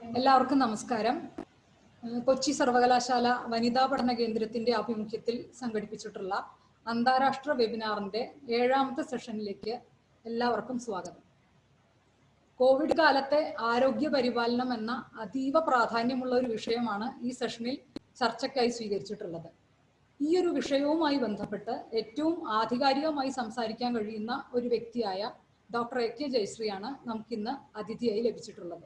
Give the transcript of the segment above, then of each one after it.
എല്ലാവർക്കും നമസ്കാരം. കൊച്ചി സർവകലാശാല വനിതാ പഠന കേന്ദ്രത്തിന്റെ ആഭിമുഖ്യത്തിൽ സംഘടിപ്പിച്ചിട്ടുള്ള അന്താരാഷ്ട്ര വെബിനാറിന്റെ 7ാമത്തെ സെഷനിലേക്ക് എല്ലാവർക്കും സ്വാഗതം. കോവിഡ് കാലത്തെ ആരോഗ്യ പരിപാലനം എന്ന അതീവ പ്രാധാന്യമുള്ള ഒരു വിഷയമാണ് ഈ സെഷനിൽ ചർച്ചയ്ക്കായി സ്വീകരിച്ചിട്ടുള്ളത്. ഈ ഒരു വിഷയവുമായി ബന്ധപ്പെട്ട് ഏറ്റവും ആധികാരികമായി സംസാരിക്കാൻ കഴിയുന്ന ഒരു വ്യക്തിയായ ഡോക്ടർ AK ജയശ്രീയാണ് നമുക്കിന്ന് അതിഥിയായി ലഭിച്ചിട്ടുള്ളത്.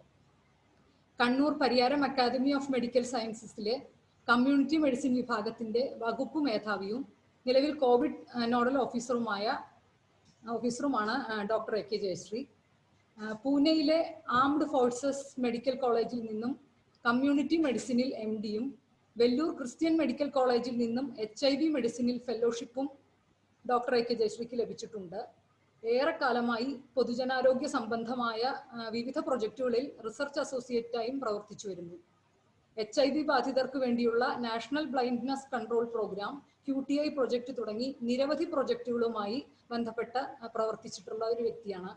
Kannur Pariyaram academy of medical സയൻസസിലെ കമ്മ്യൂണിറ്റി മെഡിസിൻ വിഭാഗത്തിന്റെ വകുപ്പ് മേധാവിയും നിലവിൽ കോവിഡ് നോഡൽ ഓഫീസറുമാണ് ഡോക്ടർ AK ജയശ്രീ. പൂനെയിലെ ആംഡ് ഫോഴ്സസ് മെഡിക്കൽ കോളേജിൽ നിന്നും കമ്മ്യൂണിറ്റി മെഡിസിനിൽ MDയും വെല്ലൂർ ക്രിസ്ത്യൻ മെഡിക്കൽ കോളേജിൽ നിന്നും HIV മെഡിസിനിൽ ഫെലോഷിപ്പും ഡോക്ടർ AK ജയശ്രീക്ക് ലഭിച്ചിട്ടുണ്ട്. ഏറെക്കാലമായി പൊതുജനാരോഗ്യ സംബന്ധമായ വിവിധ പ്രൊജക്റ്റുകളിൽ റിസർച്ച് അസോസിയേറ്റായും പ്രവർത്തിച്ചു വരുന്നു. HIV ബാധിതർക്ക് വേണ്ടിയുള്ള national blindness control programme QTI project തുടങ്ങി നിരവധി പ്രൊജക്റ്റുകളുമായി ബന്ധപ്പെട്ട് പ്രവർത്തിച്ചിട്ടുള്ള ഒരു വ്യക്തിയാണ്.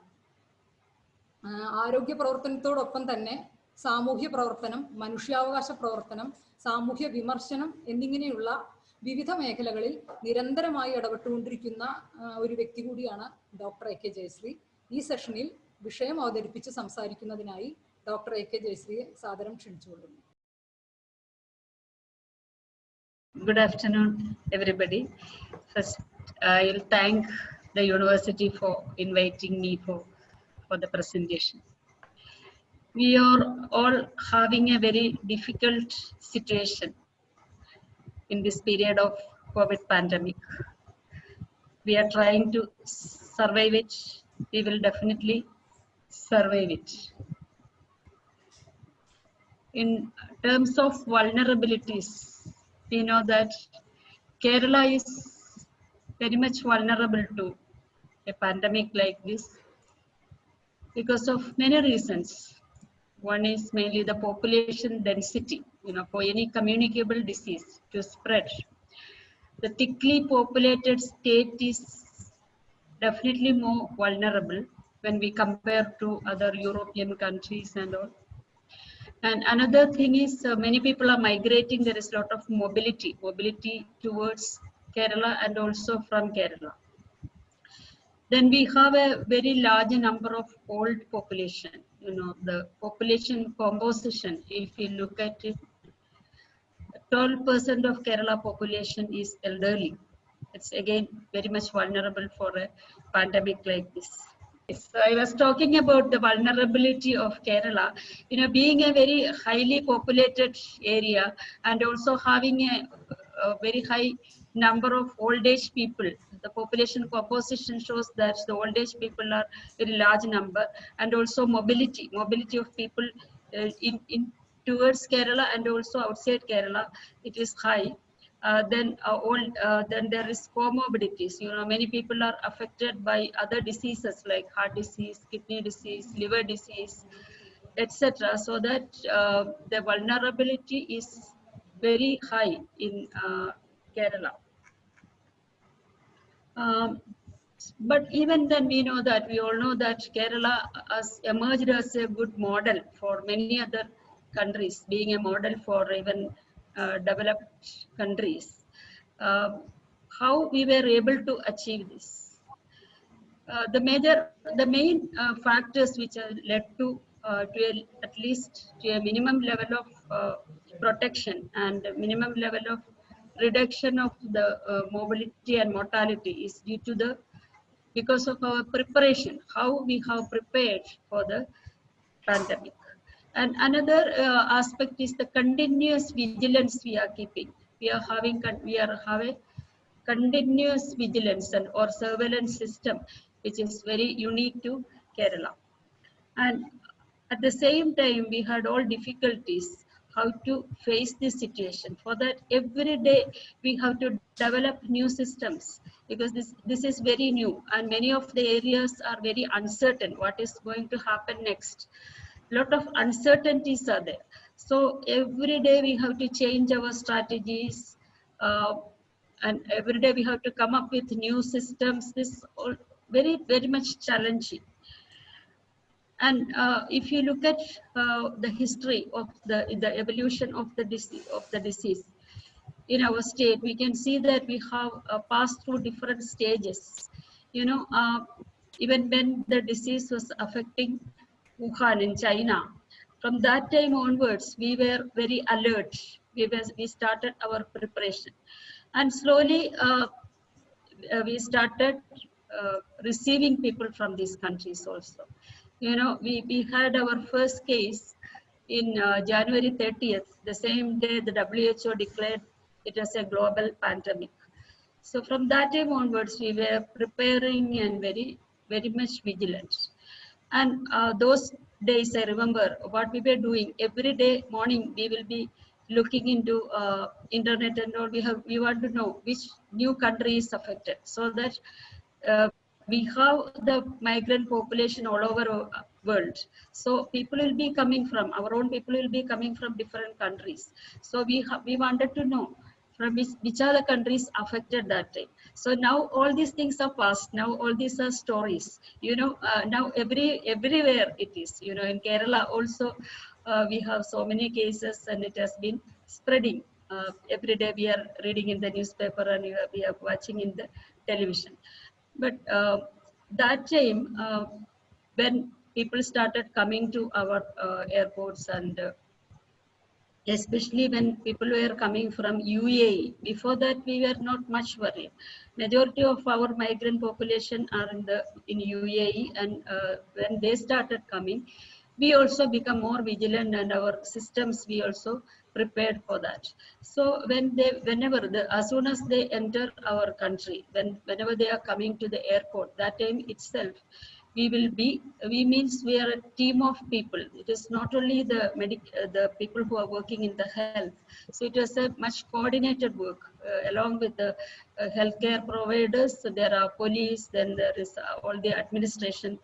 ആരോഗ്യ പ്രവർത്തനത്തോടൊപ്പം തന്നെ സാമൂഹ്യ പ്രവർത്തനം, മനുഷ്യാവകാശ പ്രവർത്തനം, സാമൂഹ്യ വിമർശനം എന്നിങ്ങനെയുള്ള വിവിധ മേഖലകളിൽ നിരന്തരമായി ഇടപെട്ടുകൊണ്ടിരിക്കുന്ന ഒരു വ്യക്തി കൂടിയാണ് ഡോക്ടർ AK ജയശ്രീ. ഈ സെഷനിൽ വിഷയം അവതരിപ്പിച്ച് സംസാരിക്കുന്നതിനായി ഡോക്ടർ AK ജയശ്രീയെ സാദരം ക്ഷണിച്ചുകൊള്ളുന്നു. Good afternoon, everybody. First, I will thank the university for inviting me for the presentation. We are all having a very difficult situation in this period of COVID pandemic. We are trying to survive it. We will definitely survive it. In terms of vulnerabilities, we know that Kerala is very much vulnerable to a pandemic like this because of many reasons. One is mainly the population density. For any communicable disease to spread, the thickly populated state is definitely more vulnerable when we compare to other European countries and all. And another thing is many people are migrating. There is a lot of mobility towards Kerala and also from Kerala. Then we have a very large number of old population. The population composition, if you look at it, 12% of Kerala population is elderly. It's again very much vulnerable for a pandemic like this. So I was talking about the vulnerability of Kerala, being a very highly populated area and also having a very high number of old age people. The population composition shows that the old age people are very large number, and also mobility of people in towards Kerala and also outside Kerala, it is high. Then there is comorbidities. Many people are affected by other diseases like heart disease, kidney disease, liver disease, etc. So that the vulnerability is very high in Kerala. But even then, we all know that Kerala has emerged as a good model for many other countries, being a model for even developed countries. How we were able to achieve this? The main factors which are led to at least to a minimum level of protection and minimum level of reduction of the mobility and mortality is because of our preparation, how we have prepared for the pandemic. And another aspect is the continuous vigilance we are keeping. We are having continuous vigilance or surveillance system, which is very unique to Kerala. And at the same time, we had all difficulties how to face this situation. For that, every day we have to develop new systems because this is very new and many of the areas are very uncertain. What is going to happen next? Lot of uncertainties are there. So every day we have to change our strategies and every day we have to come up with new systems. This all very much challenging. And if you look at the history of the evolution of the disease in our state, we can see that we have passed through different stages. You know, even when the disease was affecting Wuhan in China, from that time onwards, we were very alert. We started our preparation, and slowly we started receiving people from these countries also. You know, we had our first case in January 30th, the same day the WHO declared it as a global pandemic. So from that time onwards, we were preparing and very much vigilant. And those days, I remember what we were doing every day morning. We will be looking into internet and all. We want to know which new country is affected, so that we have the migrant population all over world. So people will be coming from our own people will be coming from different countries. So we wanted to know from which are the countries affected that time. So now all these things are past. Now all these are stories. You know, now everywhere it is. You know, in Kerala also we have so many cases, and it has been spreading. Every day we are reading in the newspaper, and we are watching in the television. But that time, when people started coming to our airports, and especially when people were coming from UAE, before that we were not much worried. Majority of our migrant population are in UAE, and when they started coming, we also become more vigilant, and our systems we also prepared for that. So as soon as they enter our country, whenever they are coming to the airport, that time itself we means we are a team of people. It is not only the people who are working in the health. So it is a much coordinated work along with the healthcare providers. So there are police, then there is all the administration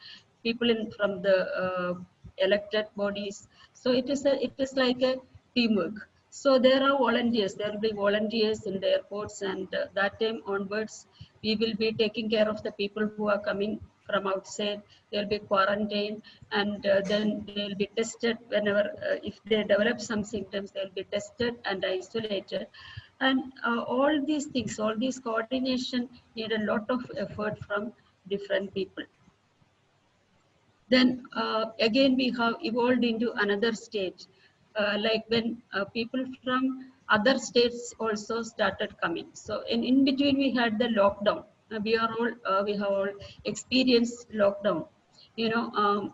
people from the elected bodies. So it is like a teamwork. So there are volunteers. There will be volunteers in the airports, and that time onwards, we will be taking care of the people who are coming from outside. They will be quarantined, and then they will be tested whenever if they develop some symptoms. They will be tested and isolated, and all these things, all these coordination need a lot of effort from different people. Then again, we have evolved into another stage, like when people from other states also started coming. So in between, we had the lockdown. We have all experienced lockdown. You know,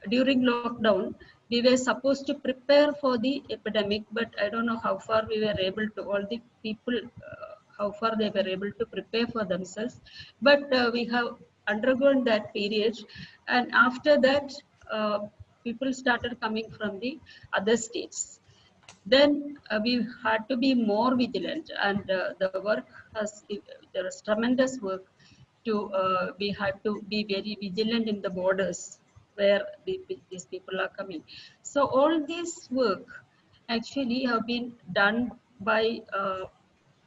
during lockdown, we were supposed to prepare for the epidemic, but I don't know how far we were able to. All the people, how far they were able to prepare for themselves. But we have undergone that period, and after that people started coming from the other states. Then we had to be more vigilant, and the work there was tremendous work to we had to be very vigilant in the borders where these people are coming. So all this work actually have been done by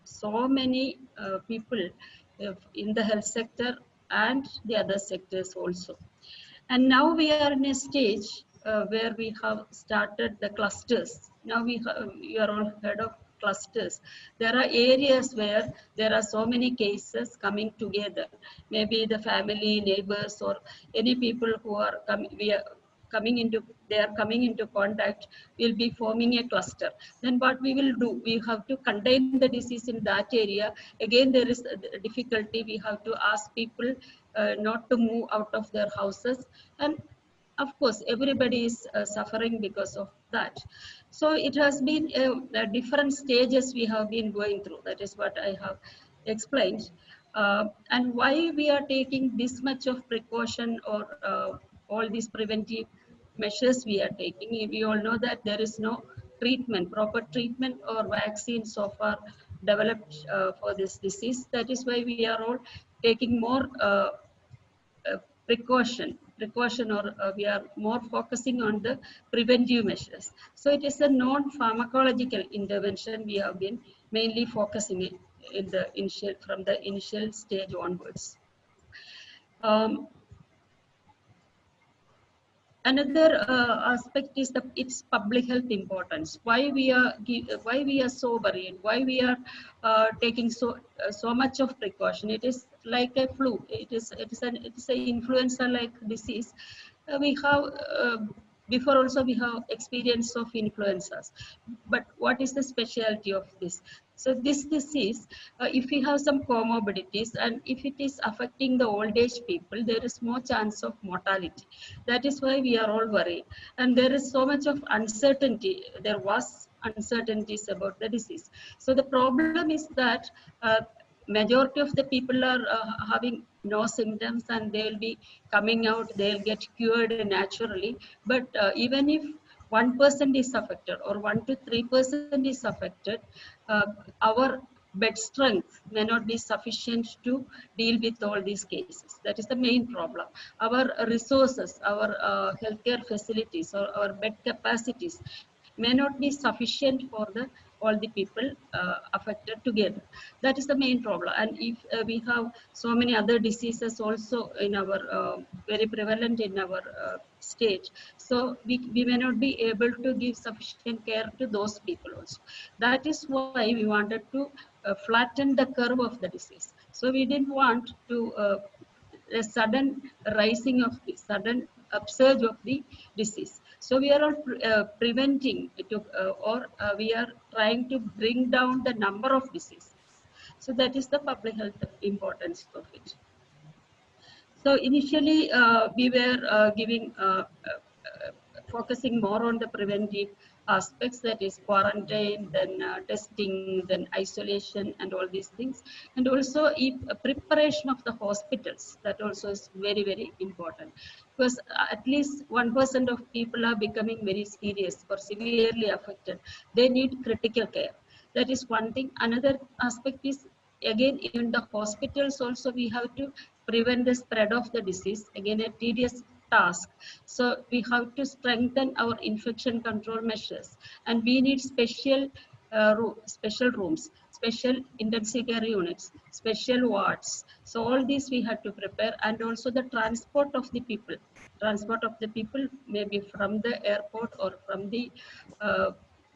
so many people in the health sector and the other sectors also. And now we are in a stage where we have started the clusters. Now you are all heard of clusters. There are areas where there are so many cases coming together. Maybe the family, neighbors, or any people who are they are coming into contact, will be forming a cluster. Then what we will do, we have to contain the disease in that area. Again, there is a difficulty. We have to ask people not to move out of their houses, and of course everybody is suffering because of that. So it has been different stages we have been going through. That is what I have explained, and why we are taking this much of precaution, or all these preventive measures we are taking. We all know that there is no proper treatment or vaccine so far developed for this disease. That is why we are all taking more precaution, or we are more focusing on the preventive measures. So it is a non-pharmacological intervention we have been mainly focusing from the initial stage onwards. Um, Another aspect is its public health importance. Why we are so worried, why we are taking so much of precaution. It is like a flu, it is an influenza like disease. We have before also we have experience of influenzas, but what is the specialty of this? So this disease, if we have some comorbidities and if it is affecting the old age people, there is more chance of mortality. That is why we are all worried, and there is so much of uncertainty. There was uncertainties about the disease. So the problem is that majority of the people are having no symptoms, and they will be coming out, they'll get cured naturally. But even if 1% is affected or 1 to 3% is affected, uh, our bed strength may not be sufficient to deal with all these cases. That is the main problem. Our resources, our healthcare facilities, or our bed capacities may not be sufficient for the all the people affected together. That is the main problem. And if we have so many other diseases also in our very prevalent in our state, so we may not be able to give sufficient care to those people also. That is why we wanted to flatten the curve of the disease. So we didn't want to a sudden rising of the sudden upsurge of the disease. So we are all preventing it to, or we are trying to bring down the number of diseases. So that is the public health importance of it. So initially, we were giving focusing more on the preventive aspects, that is quarantine, then testing, then isolation, and all these things. And also if preparation of the hospitals, that also is very, very important, because at least 1% of people are becoming very serious or severely affected. They need critical care. That is one thing. Another aspect is, again, in the hospitals also we have to prevent the spread of the disease. Again, a tedious task. So we have to strengthen our infection control measures, and we need special rooms, special intensive care units, special wards. So all these we have to prepare. And also the transport of the people. Transport of the people, maybe from the airport or from the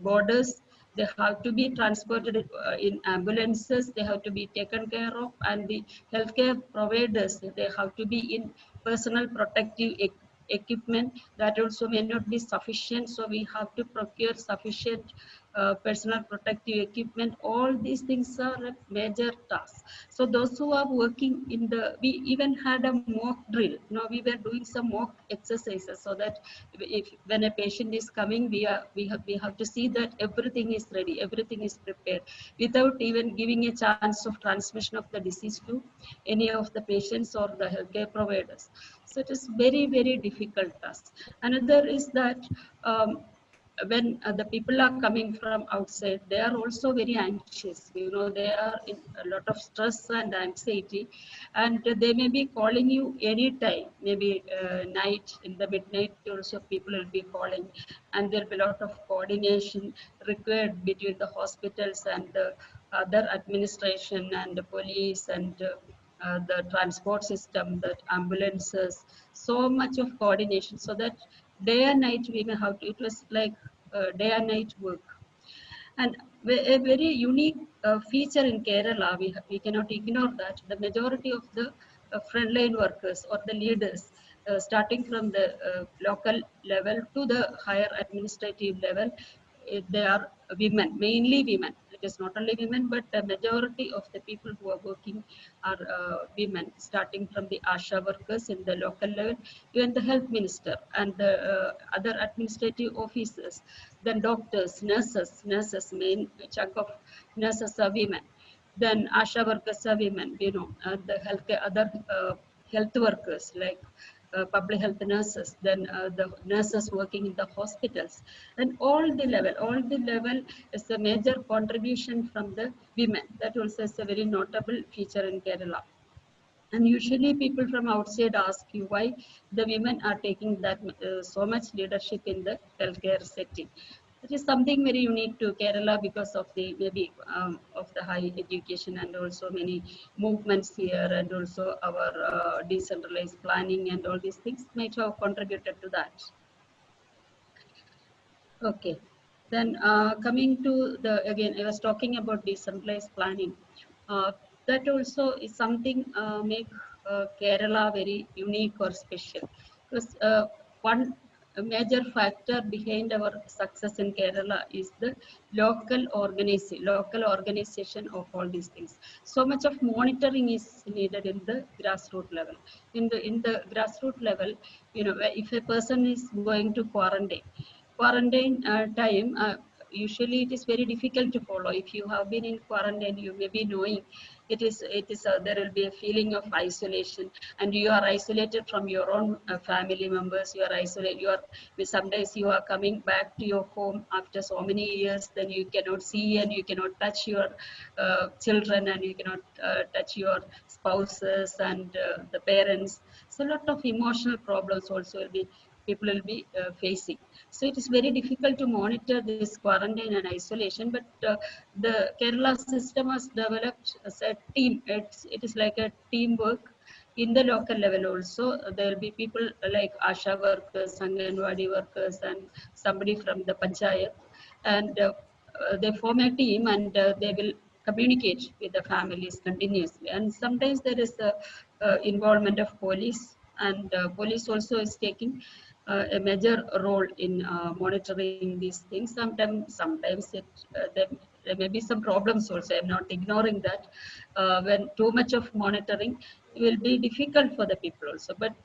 borders. They have to be transported in ambulances, they have to be taken care of, and the healthcare providers, they have to be in personal protective equipment. That also may not be sufficient, so we have to procure sufficient personal protective equipment. All these things are a major task. So those who are working in the, we even had a mock drill. Now we were doing some mock exercises, so that if when a patient is coming, we have to see that everything is ready, everything is prepared, without even giving a chance of transmission of the disease to any of the patients or the healthcare providers. So it is very, very difficult task. Another is that when the people are coming from outside, they are also very anxious. You know, they are in a lot of stress and anxiety, and they may be calling you anytime. Maybe night, in the midnight also people will be calling, and there will be a lot of coordination required between the hospitals and the other administration and the police and the transport system, the ambulances. So much of coordination, so that day and night we may have to, it was like day and night work. And a very unique feature in Kerala, we cannot ignore that the majority of the frontline workers or the leaders, starting from the local level to the higher administrative level, they are women, mainly women. It is not only women, but the majority of the people who are working are women, starting from the ASHA workers in the local level, even the health minister and the other administrative officers, then doctors, nurses, main chunk of nurses are women. Then ASHA workers are women, you know, the healthcare, other health workers like public health nurses, then the nurses working in the hospitals, and all the level is a major contribution from the women. That also is a very notable feature in Kerala. And usually people from outside ask you why the women are taking that so much leadership in the healthcare setting. It is something very unique to Kerala because of the maybe of the high education and also many movements here, and also our decentralized planning and all these things might have contributed to that. Okay. Then coming to the, again, I was talking about decentralized planning. Uh, that also is something make Kerala very unique or special. Because one major factor behind our success in Kerala is the local organization of all these things. So much of monitoring is needed in the grassroots level. In the grassroots level, you know, if a person is going to quarantine time, usually it is very difficult to follow. If you have been in quarantine, you may be knowing it is there will be a feeling of isolation, and you are isolated from your own family members. You are isolated. Sometimes you are coming back to your home after so many years, then you cannot see and you cannot touch your children, and you cannot touch your spouses and the parents. So a lot of emotional problems also will be people will be facing. So it is very difficult to monitor this quarantine and isolation. But the Kerala system has developed as a team. It is like a teamwork in the local level also. There will be people like Asha workers, Anganwadi workers, and somebody from the Panchayat, and they form a team, and they will communicate with the families continuously. And sometimes there is a involvement of police, and police also is taking a major role in monitoring these things. Sometimes there may be some problems also. I'm not ignoring that. When too much of monitoring will be difficult for the people also. But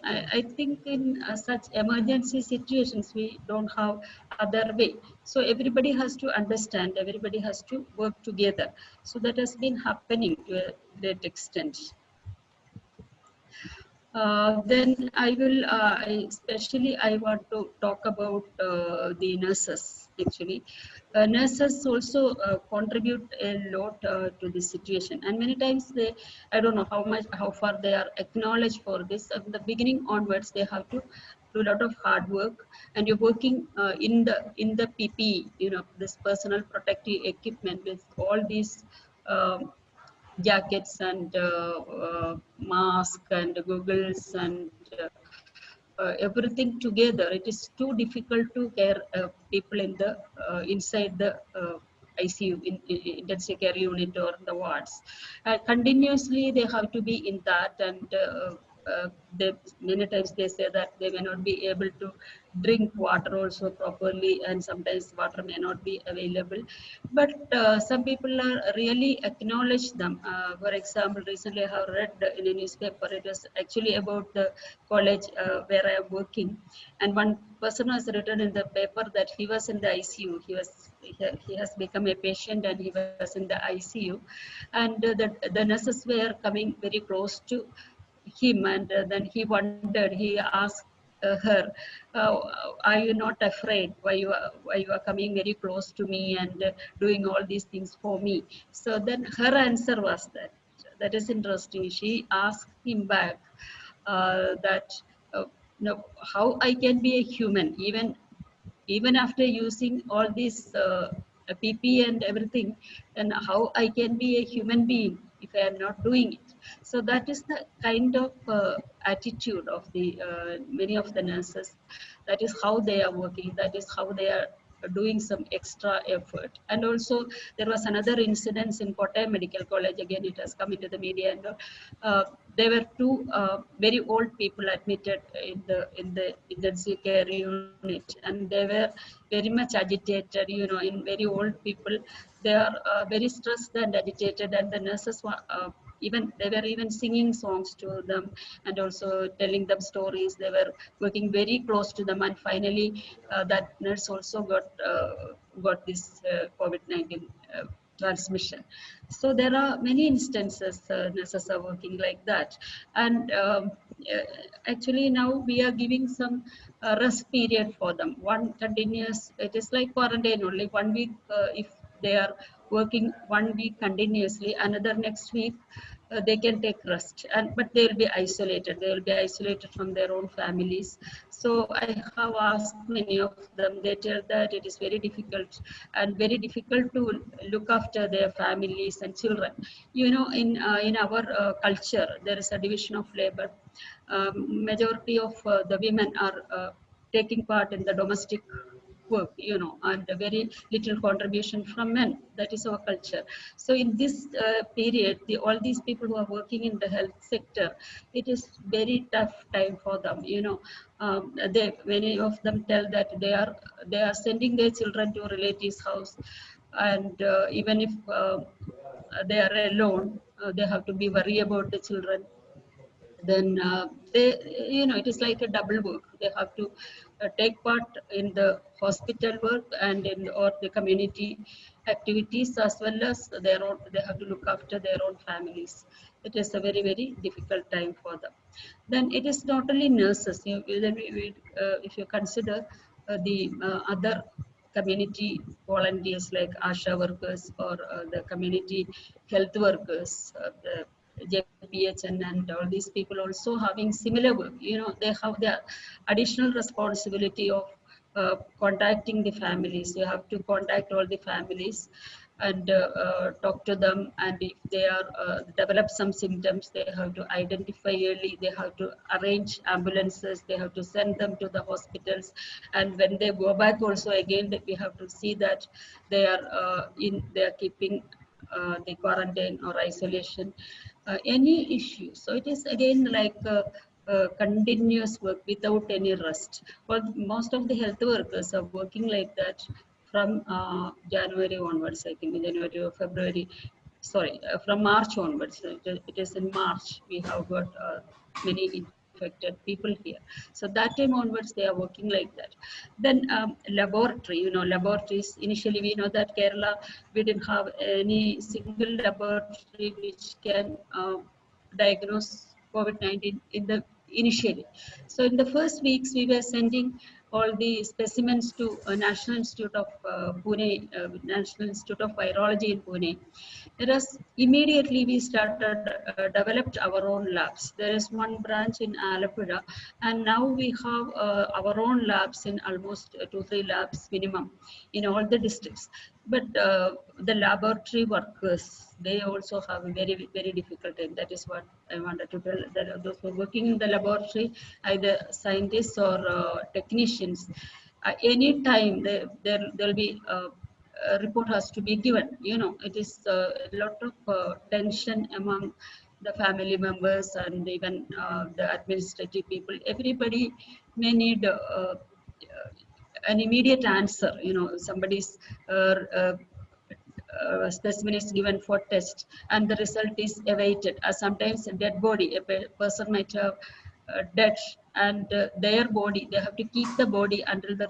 I think in such emergency situations, we don't have other way. So everybody has to understand, everybody has to work together. So that has been happening to a great extent. Then I will, especially I want to talk about the nurses actually. Nurses also contribute a lot to this situation, and many times I don't know how far they are acknowledged for this. At the beginning onwards, they have to do a lot of hard work, and you're working in the PPE, you know, this personal protective equipment with all these jackets and mask and goggles and everything together. It is too difficult to care people in the inside the ICU, in intensive care unit or the wards. Continuously, they have to be in that, and many times they say that they may not be able to drink water also properly, and sometimes water may not be available. But some people are really acknowledge them. For example, recently I have read in a newspaper, it was actually about the college where I am working, and one person has written in the paper that he was in the ICU. He has become a patient, and he was in the ICU, and the nurses were coming very close to him, and then he asked her, are you not afraid? Why you are coming very close to me and doing all these things for me? So then her answer was that is interesting. She asked him back that no, how I can be a human even after using all these PP and everything, and how I can be a human being if I am not doing it. So that is the kind of attitude of the many of the nurses. That is how they are working. That is how they are doing some extra effort. And also there was another incident in Kottayam Medical College. Again, it has come into the media, and there were two very old people admitted in the intensive care unit, and they were very much agitated. You know, in very old people, they are very stressed and agitated, and the nurses were they were even singing songs to them, and also telling them stories. They were working very close to them, and finally that nurse also got this COVID-19 transmission. So there are many instances nurses are working like that. And actually now we are giving some rest period for them. One continuous, it is like quarantine only. 1 week if they are working 1 week continuously, another next week they can take rest, and but they will be isolated. They will be isolated from their own families. So I have asked many of them. They tell that it is very difficult and very difficult to look after their families and children. You know, in our culture, there is a division of labor. Majority of the women are taking part in the domestic work, you know, and a very little contribution from men. That is our culture. So in this period, all these people who are working in the health sector, it is very tough time for them. You know, many of them tell that they are sending their children to relatives' house, and even if they are alone, they have to be worried about the children. Then they, you know, it is like a double work. They have to take part in the hospital work and in or the community activities, as well as their own. They have to look after their own families. It is a very, very difficult time for them. Then it is not only nurses. Then if you consider the other community volunteers like ASHA workers or the community health workers, the JPHN and all these people also having similar work. You know, they have the additional responsibility of contacting the families. You have to contact all the families and talk to them, and if they are develop some symptoms, they have to identify early. They have to arrange ambulances. They have to send them to the hospitals, and when they go back also again, we have to see that they are they are keeping the quarantine or isolation, any issue. So it is again like continuous work without any rest. Well, most of the health workers are working like that from January onwards. I think January or February. Sorry, from March onwards. It is in March we have got many infected people here. So that time onwards they are working like that. Then laboratory, you know, laboratories. Initially we know that Kerala, we didn't have any single laboratory which can diagnose COVID-19 in the initially. So in the first weeks we were sending all the specimens to National Institute of Pune, National Institute of Virology in Pune. Whereas immediately we started developed our own labs. There is one branch in Alappuzha, and now we have our own labs in almost 2-3 labs minimum in all the districts. But the laboratory workers, they also have a very, very difficult time. That is what I wanted to tell. That those who are working in the laboratory, either scientists or technicians, any time there will be a report has to be given. You know, it is a lot of tension among the family members and even the administrative people. Everybody may need an immediate answer. You know, somebody's specimen is given for test and the result is awaited. Sometimes a dead body, a person might have dead, and their body, they have to keep the body until the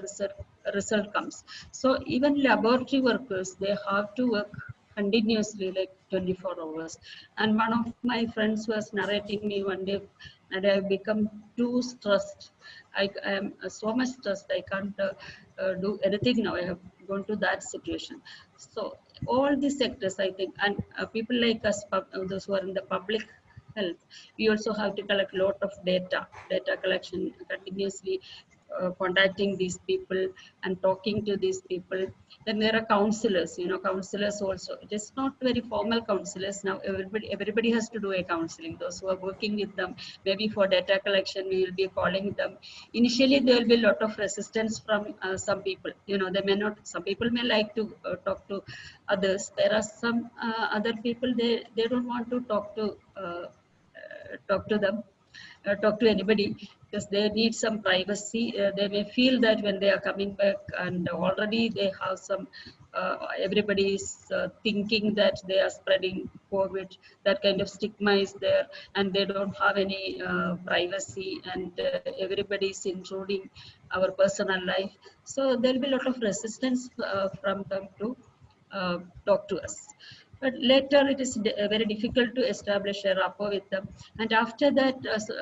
result comes. So even laboratory workers, they have to work continuously like 24 hours. And one of my friends was narrating me one day, and I have become too stressed. I am so much stressed. I can't do anything now. I have gone to that situation. So all these sectors, I think, and people like us, those who are in the public health, we also have to collect a lot of data collection continuously, contacting these people and talking to these people. Then there are counselors, you know, counselors also. It is not very formal counselors now. Everybody has to do a counseling. Those who are working with them, maybe for data collection, we will be calling them. Initially, there will be a lot of resistance from some people. You know, they may not. Some people may like to talk to others. There are some other people, they don't want to talk to them, talk to anybody, because they need some privacy. They may feel that when they are coming back and already they have some, everybody is thinking that they are spreading COVID, that kind of stigma is there, and they don't have any privacy, and everybody is intruding our personal life. So there will be a lot of resistance from them to talk to us. But later it is very difficult to establish a rapport with them. And after that,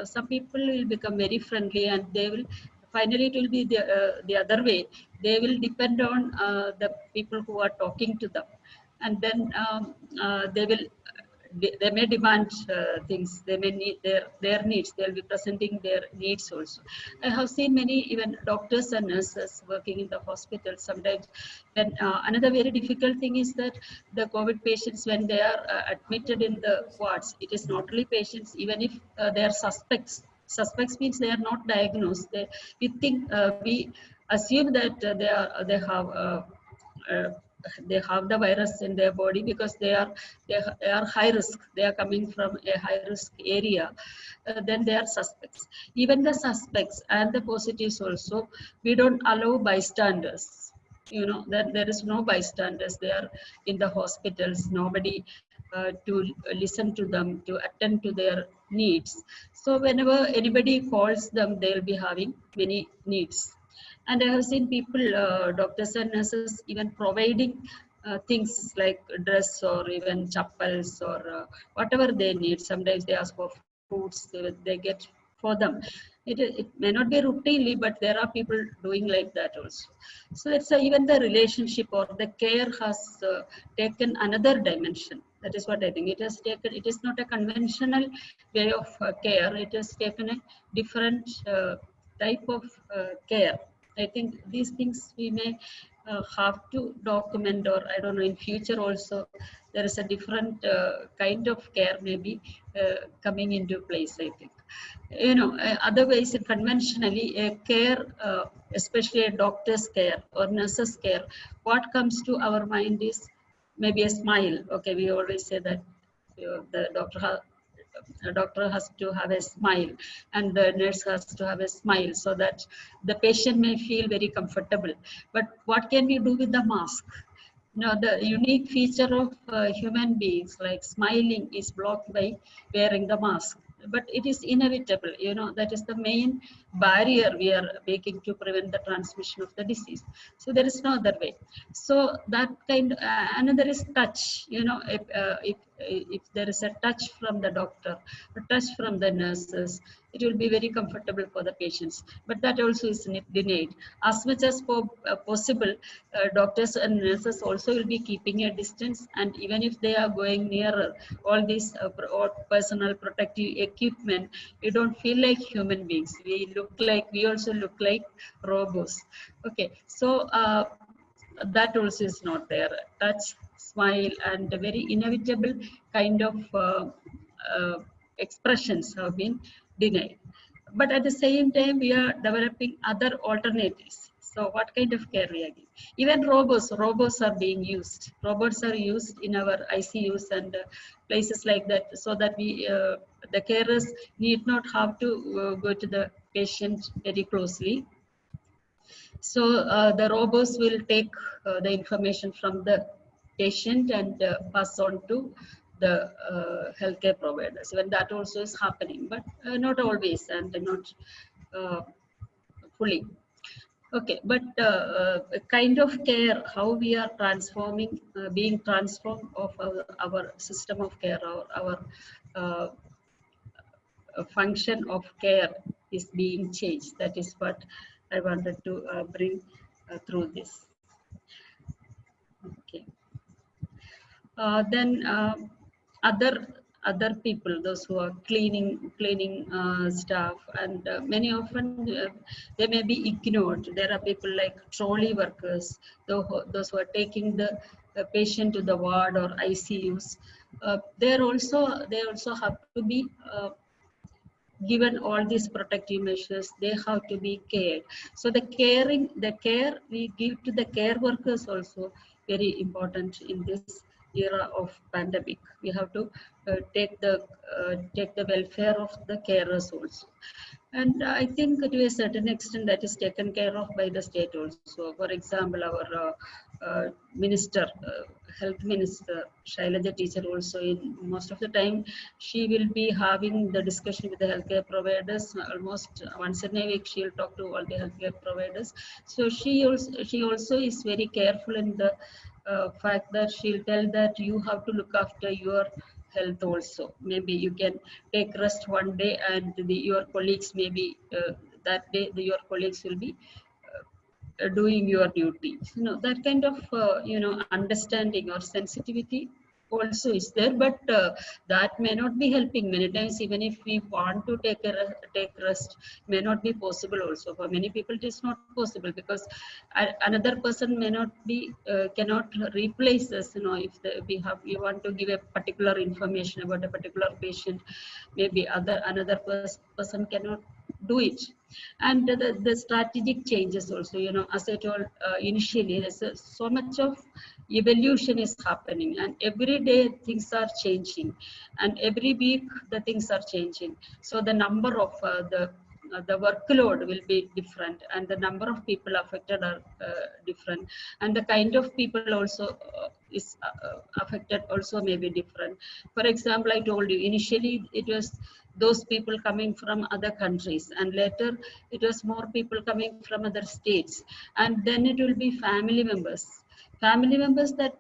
some people will become very friendly, and they will, finally it will be the other way. They will depend on the people who are talking to them. And then they will they may demand things, they may need their needs, they'll be presenting their needs also. I have seen many even doctors and nurses working in the hospital sometimes. Then another very difficult thing is that the COVID patients, when they are admitted in the wards, it is not only patients, even if they are suspects means they are not diagnosed, we think we assume that uh, they have the virus in their body because they are high risk, they are coming from a high risk area. Then they are suspects. Even the suspects and the positives also, we don't allow bystanders. There is no bystanders, they are in the hospitals, nobody to listen to them, to attend to their needs. So whenever anybody calls them, they'll be having many needs. And I have seen people, doctors and nurses, even providing things like dress or even chappals or whatever they need. Sometimes they ask for fruits, they get for them. It may not be routinely, but there are people doing like that also. So it's even the relationship or the care has taken another dimension. That is what I think. It is not a conventional way of care. It has taken a different type of care. I think these things we may have to document, or I don't know, in future also there is a different kind of care maybe coming into place, I think. Otherwise conventionally a care, especially a doctor's care or nurse's care, what comes to our mind is maybe a smile. Okay, we always say that the doctor has to have a smile and the nurse has to have a smile so that the patient may feel very comfortable. But what can we do with the mask? The unique feature of human beings like smiling is blocked by wearing the mask. But it is inevitable, that is the main barrier we are making to prevent the transmission of the disease. So there is no other way. So that another is touch. If there is a touch from the doctor, a touch from the nurses, it will be very comfortable for the patients. But that also is denied. As much as possible, doctors and nurses also will be keeping a distance, and even if they are going nearer all these personal protective equipment, we don't feel like human beings. We also look like robots. Okay, so that also is not there. Touch, smile, and a very inevitable kind of expressions have been denied. But at the same time, we are developing other alternatives. So what kind of care we are giving? Even robots are being used. Robots are used in our ICUs and places like that, so that the carers need not have to go to the patient very closely. So the robots will take the information from the patient and pass on to the healthcare providers. When that also is happening, but not always and not fully. Okay, but a kind of care, how we are transforming, being transformed of our system of care, or our uh, function of care is being changed. That is what I wanted to bring through this. Okay. Then other people, those who are cleaning staff, and many often they may be ignored. There are people like trolley workers, those who are taking the patient to the ward or ICUs. They also have to be given all these protective measures. They have to be cared. So the care we give to the care workers also very important in this era of pandemic. We have to take the welfare of the carers also. And I think to a certain extent that is taken care of by the state also. For example, our minister, health minister Shailaja teacher also, in most of the time she will be having the discussion with the healthcare providers. Almost once in a week she will talk to all the healthcare providers. So she also is very careful in the fact that she'll tell that you have to look after your health also. Maybe you can take rest one day, and your colleagues maybe that day your colleagues will be doing your duty. That kind of understanding or sensitivity also is there, but that may not be helping. Many times, even if we want to take rest, may not be possible also. For many people, it is not possible because another person may not be, cannot replace us. You know, if you want to give a particular information about a particular patient, maybe another person cannot do it. And the strategic changes also, you know, as I told initially, there's so much of evolution is happening, and every day things are changing, and every week the things are changing. So the number of the workload will be different, and the number of people affected are different, and the kind of people also is affected also may be different. For example, I told you initially it was those people coming from other countries, and later it was more people coming from other states, and then it will be family members that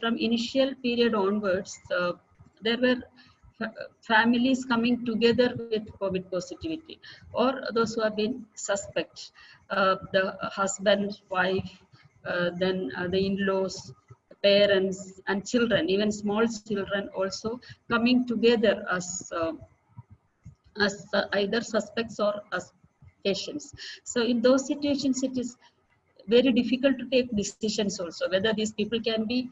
from initial period onwards, there were families coming together with COVID positivity, or those who have been suspect, the husband, wife, then the in-laws, parents and children, even small children also coming together as either suspects or as patients. So in those situations, it is very difficult to take decisions also, whether these people can be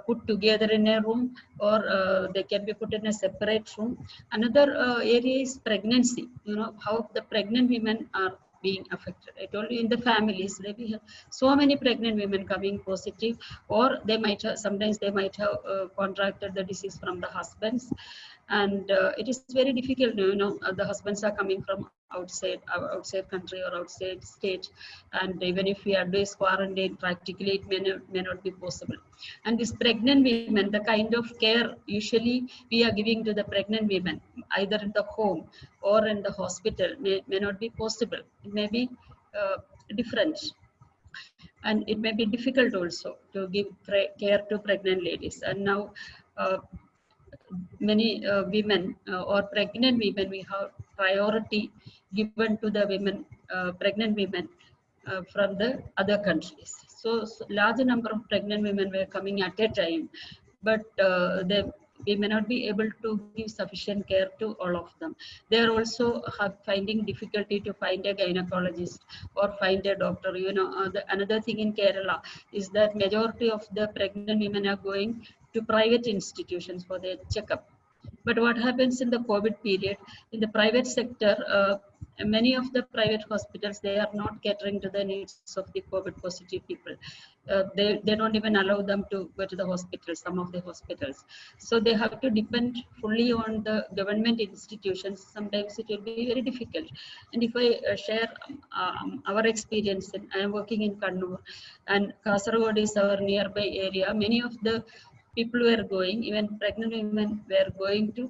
put together in a room, or they can be put in a separate room. Another area is pregnancy. You know, how the pregnant women are being affected. I told you in the families, we have so many pregnant women coming positive, or they might have, sometimes they might have contracted the disease from the husbands. And it is very difficult, you know, the husbands are coming from outside country or outside state, and even if we advise quarantine, practically it may not be possible. And these pregnant women, the kind of care usually we are giving to the pregnant women, either in the home or in the hospital, may not be possible. It may be different, and it may be difficult also to give care to pregnant ladies. And now many women or pregnant women, we have priority given to the women, pregnant women from the other countries. So large number of pregnant women were coming at a time, but we may not be able to give sufficient care to all of them. They are also finding difficulty to find a gynecologist or find a doctor. You know, another thing in Kerala is that majority of the pregnant women are going to private institutions for their checkup. But what happens in the COVID period, in the private sector, many of the private hospitals, they are not catering to the needs of the COVID positive people. They don't even allow them to go to the hospital, some of the hospitals. So they have to depend fully on the government institutions. Sometimes it will be very difficult. And if I share our experience, I am working in Kannur, and Kasaragod is our nearby area. Many of the people were going, even pregnant women were going to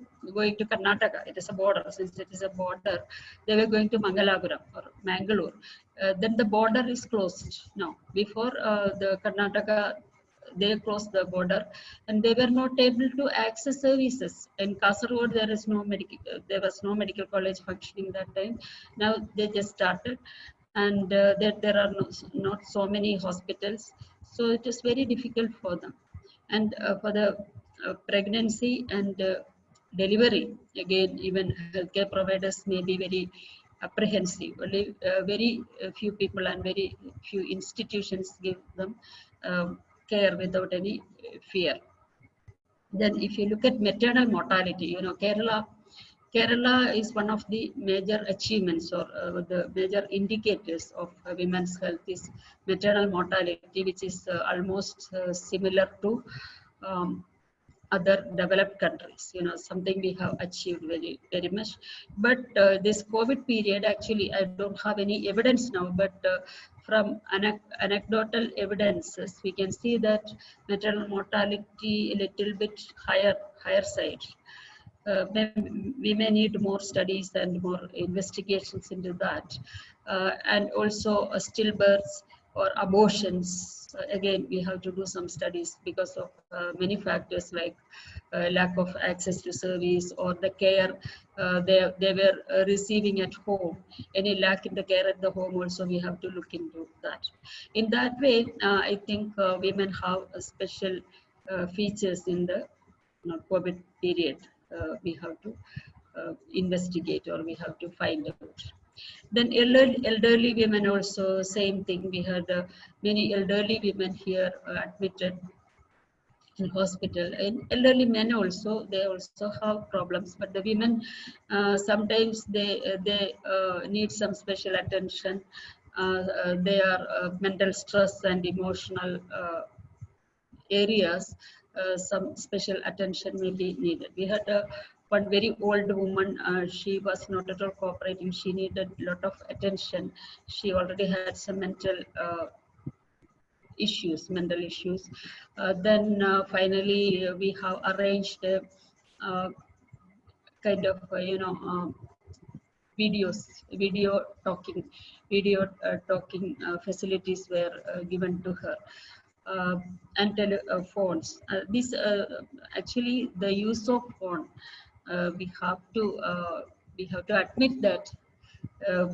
Karnataka. It is a border. Since it is a border, they were going to Mangalapuram or Mangalore. Then the border is closed now. Before the Karnataka, they closed the border, and they were not able to access services. In Kasaragod, there was no medical college functioning that time. Now they just started, and there are not so many hospitals. So it is very difficult for them. And for the pregnancy and delivery, again, even healthcare providers may be very apprehensive. Only very few people and very few institutions give them care without any fear. Then if you look at maternal mortality, you know, Kerala is one of the major achievements, or the major indicators of women's health is maternal mortality, which is almost similar to other developed countries. You know, something we have achieved very, very much. But this COVID period, actually, I don't have any evidence now, but from anecdotal evidences, we can see that maternal mortality a little bit higher side. We may need more studies and more investigations into that. And also stillbirths or abortions. Again, we have to do some studies because of many factors, like lack of access to service or the care they were receiving at home. Any lack in the care at the home also, we have to look into that. In that way, I think women have a special features in the COVID period, we have to investigate, or we have to find out. Then elderly women also, same thing. We had many elderly women here admitted in hospital, and elderly men also, they also have problems, but the women sometimes they need some special attention. They are mental stress and emotional areas, some special attention may be needed. We had one very old woman, she was not at all cooperating, she needed a lot of attention. She already had some mental issues. Then finally we have arranged uh, kind of, video talking facilities were given to her. And telephones. This actually the use of phone. We have to admit that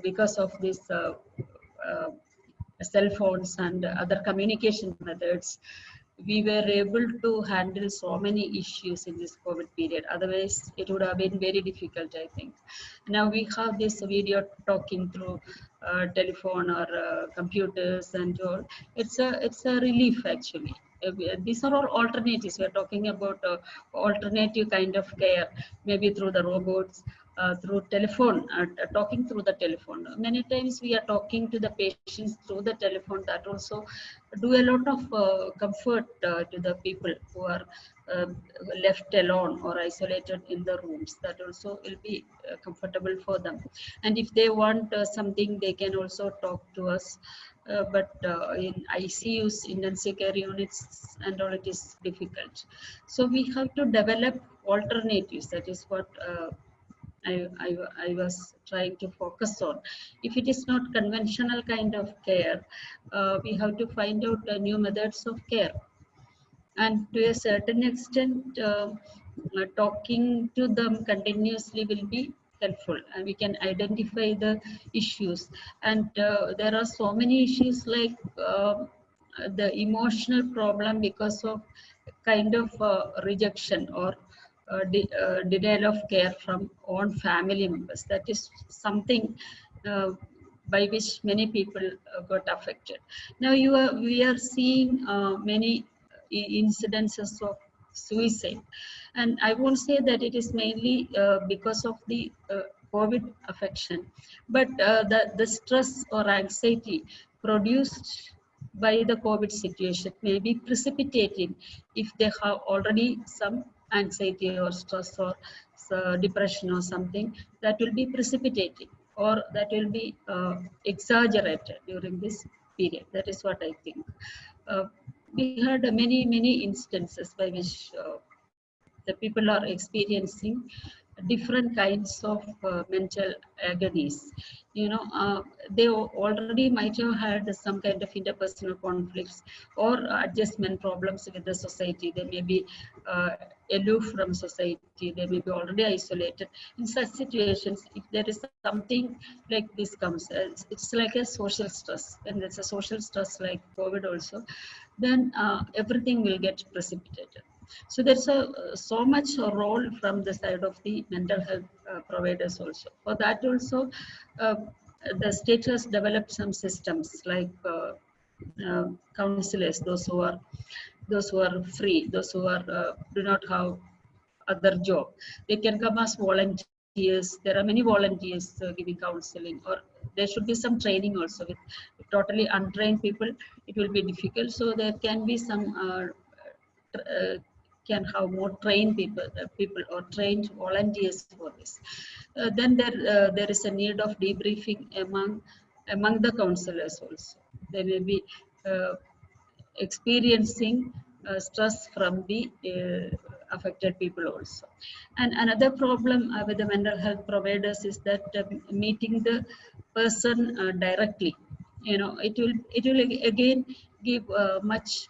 because of this uh, cell phones and other communication methods, we were able to handle so many issues in this COVID period. Otherwise, it would have been very difficult, I think. Now we have this video talking through telephone or computers and all. It's a relief actually. These are all alternatives. We're talking about alternative kind of care, maybe through the robots, through telephone, talking through the telephone. Many times we are talking to the patients through the telephone. That also do a lot of comfort to the people who are uh, left alone or isolated in the rooms. That also will be comfortable for them. And if they want something, they can also talk to us. But in ICUs, intensive care units, and all, it is difficult. So we have to develop alternatives. That is what I was trying to focus on. If it is not conventional kind of care, we have to find out new methods of care. And to a certain extent, talking to them continuously will be helpful, and we can identify the issues. And there are so many issues like the emotional problem because of kind of rejection or denial of care from own family members. That is something by which many people got affected. Now we are seeing many incidences of suicide, and I won't say that it is mainly because of the COVID affection, but the stress or anxiety produced by the COVID situation may be precipitating if they have already some anxiety or stress or depression or something, that will be precipitating, or that will be exaggerated during this period. That is what I think. Uh, we had many instances by which the people are experiencing different kinds of mental agonies. They already might have had some kind of interpersonal conflicts or adjustment problems with the society. They may be aloof from society. They may be already isolated. In such situations, if there is something like this comes, it's like a social stress. When there's a social stress like COVID also, then everything will get precipitated. So there's so much role from the side of the mental health providers also. For that also, uh, the state has developed some systems like counselors, those who are free, those who are do not have other job. They can come as volunteers. There are many volunteers giving counseling, or there should be some training also. With totally untrained people, it will be difficult. So there can be some can have more trained people or trained volunteers for this. Then there is a need of debriefing among the counselors also. They may be uh, experiencing stress from the affected people also. And another problem with the mental health providers is that meeting the person directly, it will again give much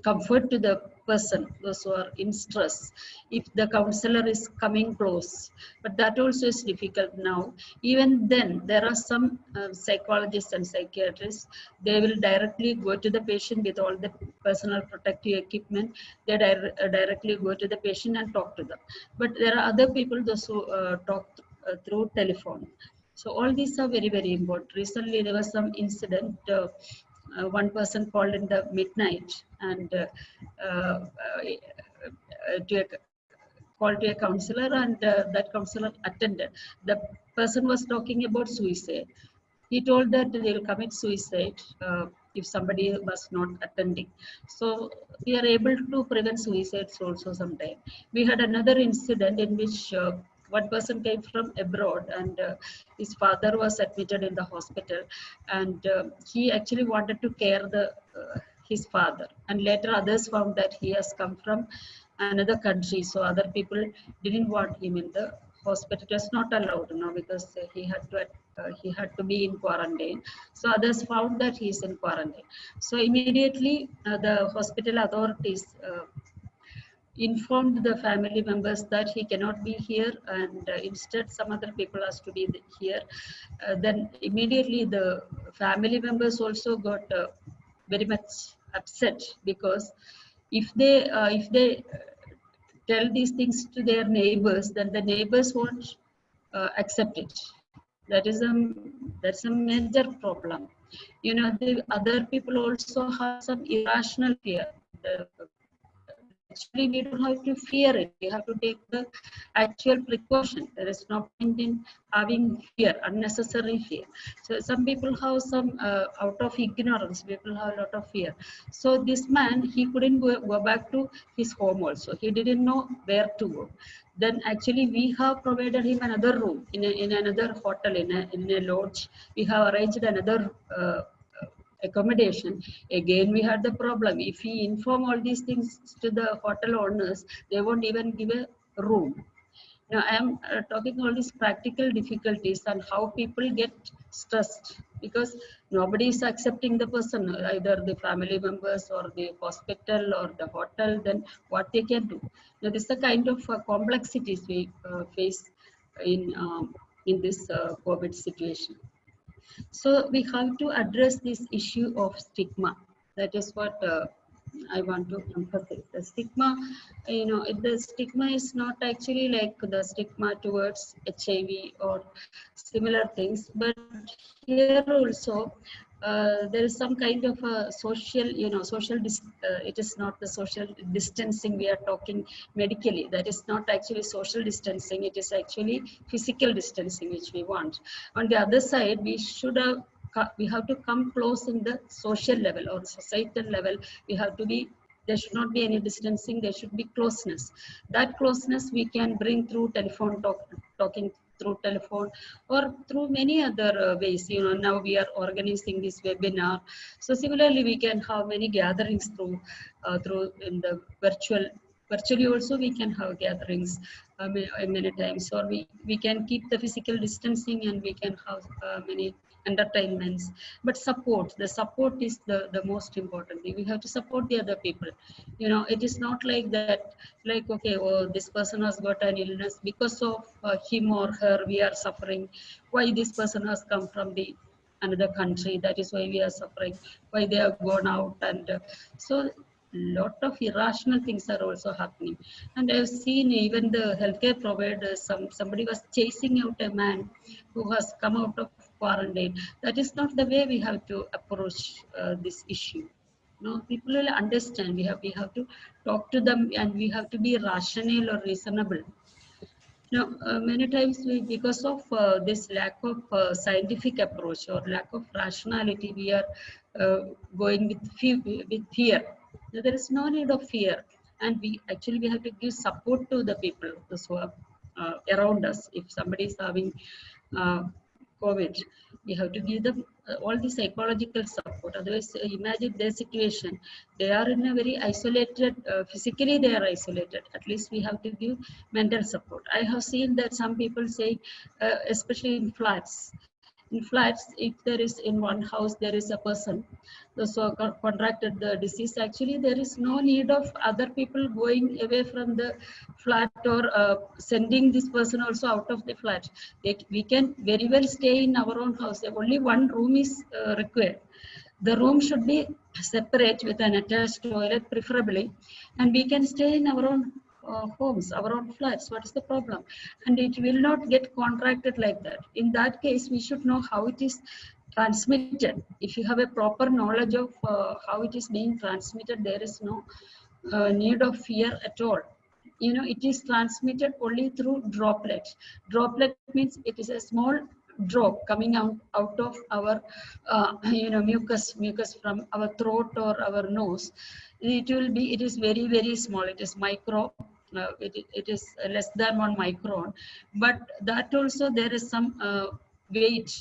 comfort to the person, those who are in stress, if the counselor is coming close. But that also is difficult now. Even then, there are some psychologists and psychiatrists, they will directly go to the patient with all the personal protective equipment. They directly go to the patient and talk to them. But there are other people, those who talk through telephone. So all these are very, very important. Recently, there was some incident. One person called in the midnight and to a call to a counselor, and that counselor attended. The person was talking about suicide. He told that they will commit suicide if somebody was not attending. So we are able to prevent suicides also sometimes. We had another incident in which one person came from abroad, and his father was admitted in the hospital, and he actually wanted to care his father, and later others found that he has come from another country, so other people didn't want him in the hospital. It was not allowed, because he had to be in quarantine. So others found that he is in quarantine. So immediately the hospital authorities informed the family members that he cannot be here, and instead some other people has to be here. Then immediately the family members also got very much upset, because if they tell these things to their neighbors, then the neighbors won't accept it. That's a major problem. The other people also have some irrational fear. Actually, we don't have to fear it. We have to take the actual precaution. There is no point in having fear, unnecessary fear. So some people have some out of ignorance. People have a lot of fear. So this man, he couldn't go back to his home also. He didn't know where to go. Then actually we have provided him another room in another hotel, in a lodge. We have arranged another accommodation. Again, we had the problem. If we inform all these things to the hotel owners, they won't even give a room. Now, I am talking all these practical difficulties and how people get stressed, because nobody is accepting the person, either the family members or the hospital or the hotel. Then what they can do? Now, this is the kind of complexities we face in this COVID situation. So we have to address this issue of stigma. That is what I want to emphasize. The stigma, the stigma is not actually like the stigma towards HIV or similar things, but here also there is some kind of a social, it is not the social distancing we are talking medically. That is not actually social distancing. It is actually physical distancing which we want. On the other side, we have to come close in the social level or societal level. There should not be any distancing. There should be closeness. That closeness we can bring through telephone talking through telephone or through many other ways. Now we are organizing this webinar. So similarly, we can have many gatherings through in the virtually also we can have gatherings many times, or we can keep the physical distancing and we can have many entertainments. But the support is the most important thing. We have to support the other people. It is not like that, like, okay, oh, this person has got an illness, because of him or her we are suffering. Why this person has come from another country, that is why we are suffering, why they have gone out, and so lot of irrational things are also happening. And I've seen even the healthcare providers, somebody was chasing out a man who has come out of quarantine. That is not the way we have to approach this issue. People will understand. We have to talk to them, and we have to be rational or reasonable. Many times because of this lack of scientific approach or lack of rationality, we are going with fear. There is no need of fear, and we have to give support to the people who are around us. If somebody is having COVID, we have to give them all the psychological support. Otherwise, imagine their situation. They are in a very isolated, physically they are isolated. At least we have to give mental support. I have seen that some people say, especially in flats, In flats, if there is in one house there is a person so contracted the disease, actually there is no need of other people going away from the flat or sending this person also out of the flat. We can very well stay in our own house. Only one room is required. The room should be separate with an attached toilet preferably, and we can stay in our own homes, our own flats. What is the problem? And it will not get contracted like that. In that case, we should know how it is transmitted. If you have a proper knowledge of how it is being transmitted, there is no need of fear at all. You know, it is transmitted only through droplets. Droplet means it is a small drop coming out of our mucus from our throat or our nose. It is very small. It is micro. It is less than 1 micron, but that also there is some weight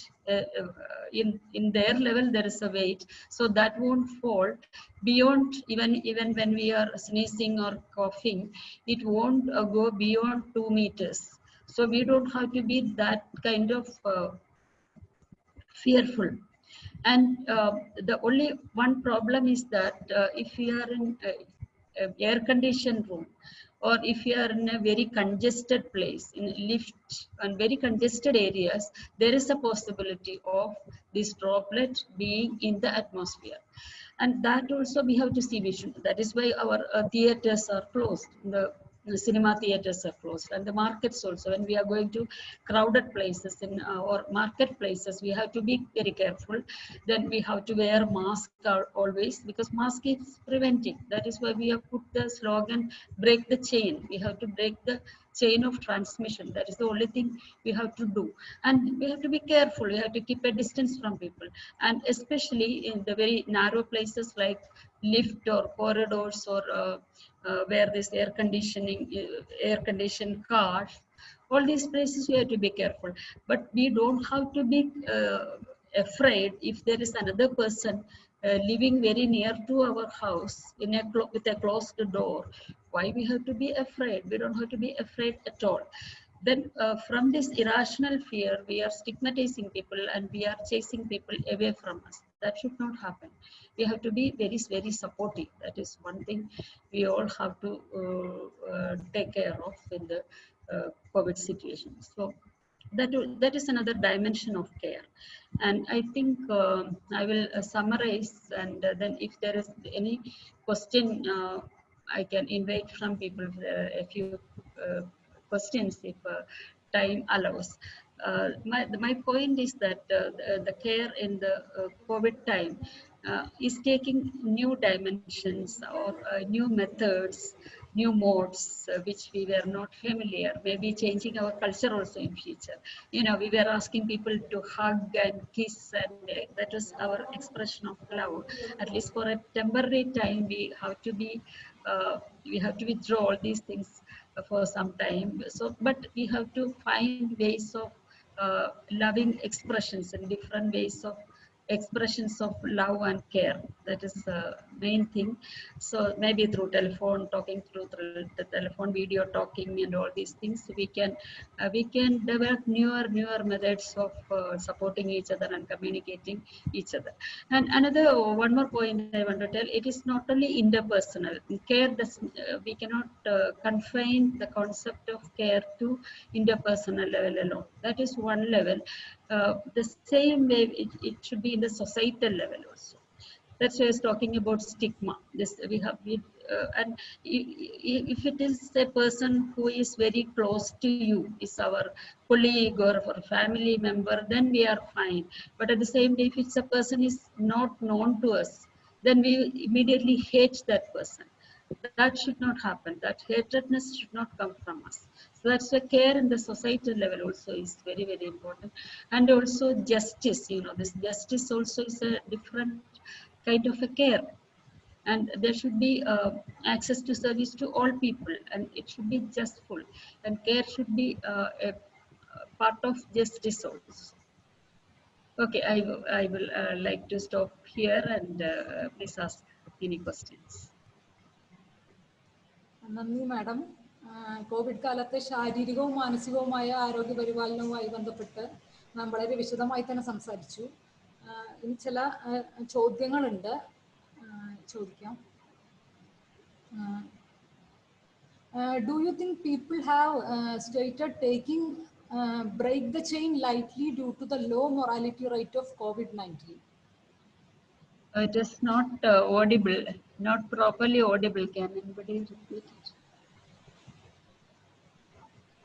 in their level. There is a weight, so that won't fall beyond, even when we are sneezing or coughing, it won't go beyond 2 meters. So we don't have to be that kind of fearful. And the only one problem is that if you are in air conditioned room, or if you are in a very congested place, in lift and very congested areas, there is a possibility of this droplet being in the atmosphere. And that also we have to see vision. That is why our theaters are closed. The cinema theaters are closed, and the markets also. When we are going to crowded places in or marketplaces, we have to be very careful. Then we have to wear mask always, because mask is preventing. That is why we have put the slogan, break the chain. We have to break the chain of transmission. That is the only thing we have to do. And we have to be careful. We have to keep a distance from people. And especially in the very narrow places like lift or corridors, or where this air conditioned cars, all these places we have to be careful. But we don't have to be afraid if there is another person living very near to our house with a closed door. Why we have to be afraid? We don't have to be afraid at all. Then from this irrational fear, we are stigmatizing people and we are chasing people away from us. That should not happen. We have to be very supportive. That is one thing we all have to take care of in the COVID situation. So that is another dimension of care. And I think I will summarize, and then if there is any question, I can invite from people a few questions if time allows. My point is that the care in the COVID time is taking new dimensions, or new methods, new modes which we were not familiar, maybe changing our culture also in future. You know, we were asking people to hug and kiss, and that was our expression of love. At least for a temporary time, we have to withdraw all these things for some time. So, but we have to find ways of loving expressions and different ways of expressions of love and care. That is the main thing. So maybe through telephone, talking through the telephone, video talking, and all these things, we can develop newer methods of supporting each other and communicating each other. And one more point I want to tell: it is not only interpersonal care. We cannot confine the concept of care to interpersonal level alone. That is one level. The same way it should be in the societal level also. That's why I was talking about stigma. And if it is a person who is very close to you, is our colleague or a family member, then we are fine. But at the same time, if it's a person is not known to us, then we immediately hate that person. That should not happen. That hatredness should not come from us. So that's why care in the societal level also is very important. And also justice, you know, this justice also is a different kind of a care. And there should be access to service to all people, and it should be justful. And care should be a part of justice also. Okay, I will like to stop here, and please ask any questions. നന്ദി madam. Covid കാലത്തെ ശാരീരികവും മാനസികവുമായ ആരോഗ്യ പരിപാലനവുമായി ബന്ധപ്പെട്ട് മാം വളരെ വിശദമായി തന്നെ സംസാരിച്ചു. ഇനി ചില ചോദ്യങ്ങളുണ്ട്, ചോദിക്കാം. Do you think people have stated taking break the chain lightly due to the low mortality rate of COVID-19? It is not audible, not properly audible. Can anybody repeat it?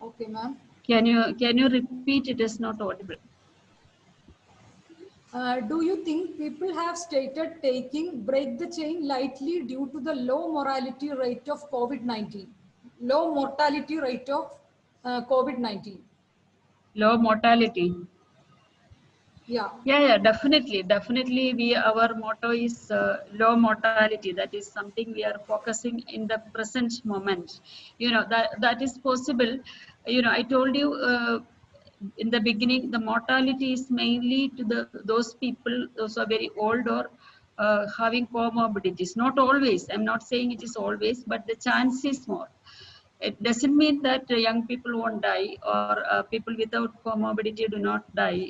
Okay, ma'am. Can you repeat? It is not audible. Do you think people have stated taking break the chain lightly due to the low mortality rate of COVID-19? Low mortality rate of COVID-19. Low mortality. Yeah. Yeah, definitely. Our motto is low mortality. That is something we are focusing in the present moment. You know, that is possible. You know, I told you in the beginning, the mortality is mainly to those people those are very old or having comorbidities. Not always. I'm not saying it is always, but the chance is more. It doesn't mean that young people won't die, or people without comorbidity do not die.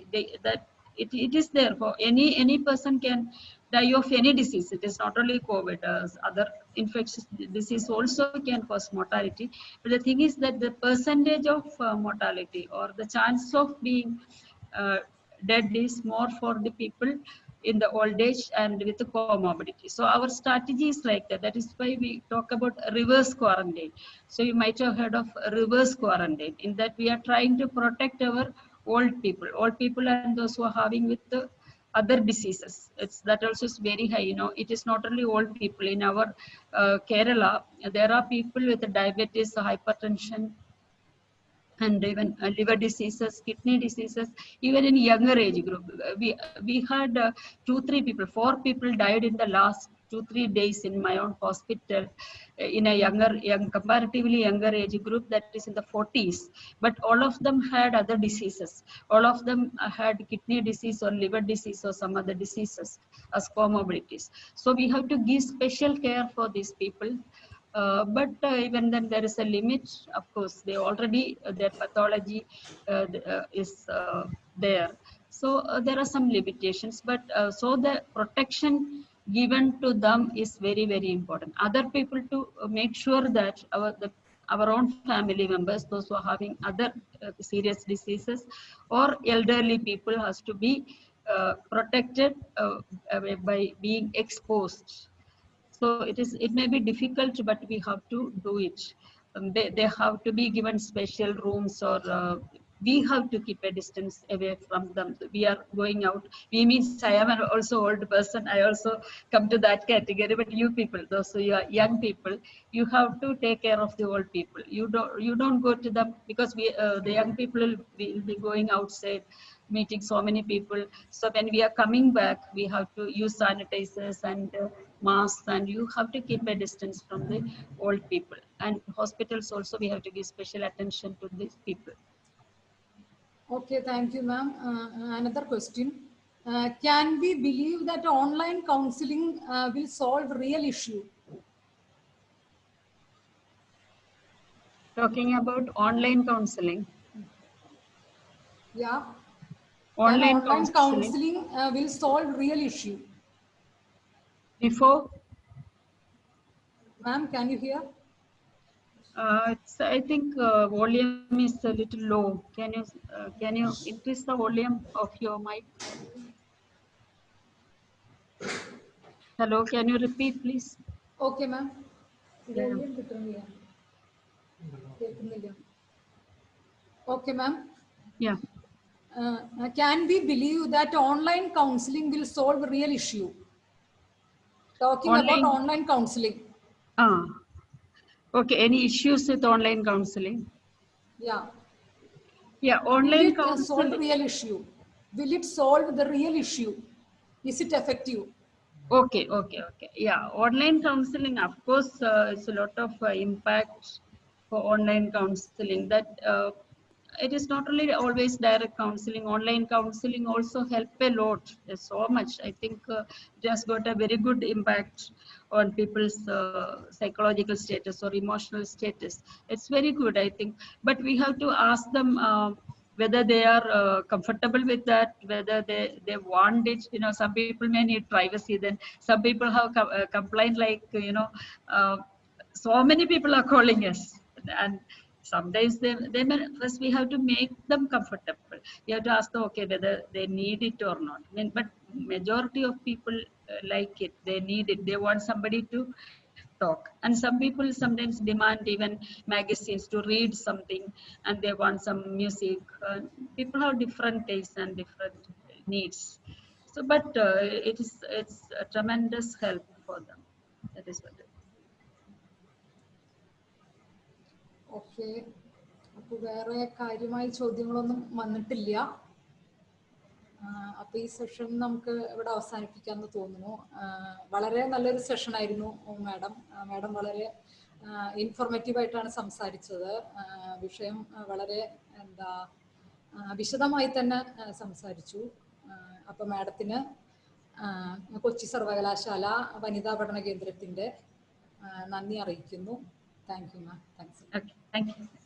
It is there for any person can die of any disease. It is not only COVID. Other infectious disease also can cause mortality. But the thing is that the percentage of mortality or the chance of being dead is more for the people in the old age and with the comorbidity. So our strategy is like that. That is why we talk about reverse quarantine. So you might have heard of reverse quarantine, in that we are trying to protect our old people and those who are having with the other diseases. That also is very high. You know, it is not only old people. In our Kerala, there are people with diabetes, hypertension, and even liver diseases, kidney diseases, even in younger age group. We had 2-3 people, 4 people died in the last 2-3 days in my own hospital, in a comparatively younger age group, that is in the 40s. But all of them had other diseases. All of them had kidney disease or liver disease or some other diseases as comorbidities. So we have to give special care for these people. But even then there is a limit. Of course, they already their pathology is there. So there are some limitations, but so the protection given to them is very, very important. Other people to make sure that our own family members, those who are having other serious diseases or elderly people, has to be protected by being exposed. So it may be difficult, but we have to do it. They have to be given special rooms, or we have to keep a distance away from them. We are going out. We means I am also old person. I also come to that category. But you people, those who are young people, you have to take care of the old people. You don't go to them, because the young people will be going outside, meeting so many people. So when we are coming back, we have to use sanitizers and masks, and you have to keep a distance from the old people. And hospitals also, we have to give special attention to these people. Okay, thank you, ma'am. Another question. Can we believe that online counseling will solve real issue? Talking about online counseling. Yeah. Online counseling will solve real issue? Before? Ma'am, can you hear? I think volume is a little low. Can you increase the volume of your mic? Hello, can you repeat, please? Okay, ma'am. Yeah. Okay, ma'am. Yeah. Can we believe that online counseling will solve real issue? Talking about online counseling. Okay, any issues with online counseling? Yeah. Yeah, online will it counseling. solve real issue? Will it solve the real issue? Is it effective? Okay. Yeah, online counseling, of course, it's a lot of impact for online counseling. That it is not only always direct counseling. Online counseling also help a lot. There's so much. I think it has got a very good impact on people's psychological status or emotional status. It's very good, I think. But we have to ask them whether they are comfortable with that, whether they want it. Some people may need privacy. Then some people have complained like, so many people are calling us, and sometimes they may, first we have to make them comfortable. You have to ask them, okay, whether they need it or not. I mean, but majority of people like it, they need it, they want somebody to talk. And some people sometimes demand even magazines to read something, and they want some music. People have different tastes and different needs. So but it's a tremendous help for them. That is what it is. Okay, അപ്പോൾ വേറെ കാര്യമായ ചോദ്യങ്ങളൊന്നും വന്നിട്ടില്ല. അപ്പോൾ ഈ session നമുക്ക് ഇവിടെ അവസാനിപ്പിക്കാമെന്ന് തോന്നുന്നു. വളരെ നല്ലൊരു സെഷൻ ആയിരുന്നു മാഡം. മാഡം വളരെ ഇൻഫോർമേറ്റീവ് ആയിട്ടാണ് സംസാരിച്ചത്. വിഷയം വളരെ വിശദമായി തന്നെ സംസാരിച്ചു. അപ്പോൾ മാഡത്തിന് കൊച്ചി സർവകലാശാല വനിതാ പഠന കേന്ദ്രത്തിൻ്റെ നന്ദി അറിയിക്കുന്നു. Thank you ma'am. Thanks. Okay, thank you.